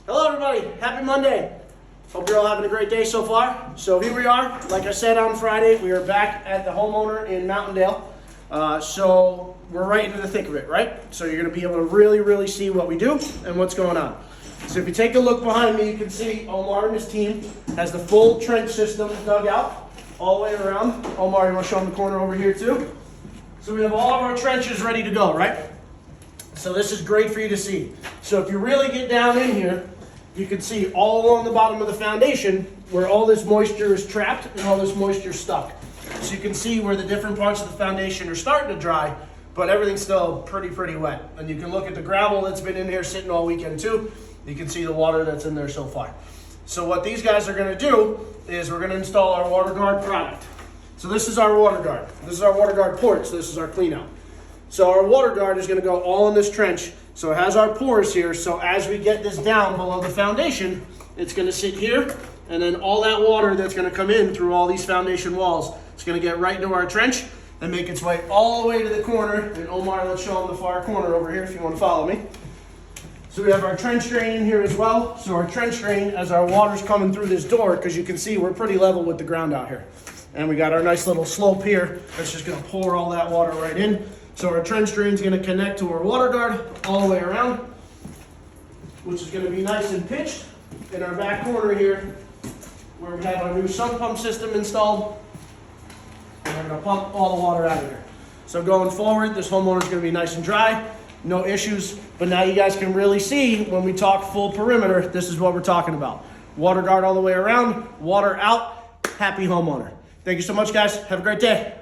Hello everybody, happy Monday. Hope you're all having a great day so far. So here we are, like I said on Friday, we are back at the Homeowner in Mountaindale. So we're right into the thick of it, right? So you're gonna be able to really see what we do and what's going on. So if you take a look behind me, you can see Omar and his team has the full trench system dug out all the way around. Omar, you wanna show them the corner over here too? So we have all of our trenches ready to go, right? So this is great for you to see. So if you really get down in here, you can see all along the bottom of the foundation where all this moisture is trapped and all this moisture is stuck. So you can see where the different parts of the foundation are starting to dry, but everything's still pretty wet. And you can look at the gravel that's been in here sitting all weekend too. You can see the water that's in there so far. So what these guys are gonna do is we're gonna install our WaterGuard product. So this is our WaterGuard. This is our WaterGuard port, so this is our clean out. So our WaterGuard is gonna go all in this trench. So it has our pores here, so as we get this down below the foundation, it's gonna sit here, and then all that water that's gonna come in through all these foundation walls, it's gonna get right into our trench and make its way all the way to the corner. And Omar, let's show them the far corner over here if you wanna follow me. So we have our trench drain in here as well. So our trench drain, as our water's coming through this door, because you can see we're pretty level with the ground out here. And we got our nice little slope here that's just gonna pour all that water right in. So our trench drain is going to connect to our WaterGuard all the way around, which is going to be nice and pitched. In our back corner here, where we have our new sump pump system installed, and we're going to pump all the water out of here. So going forward, this homeowner is going to be nice and dry, no issues. But now you guys can really see when we talk full perimeter, this is what we're talking about. WaterGuard all the way around, water out, happy homeowner. Thank you so much, guys. Have a great day.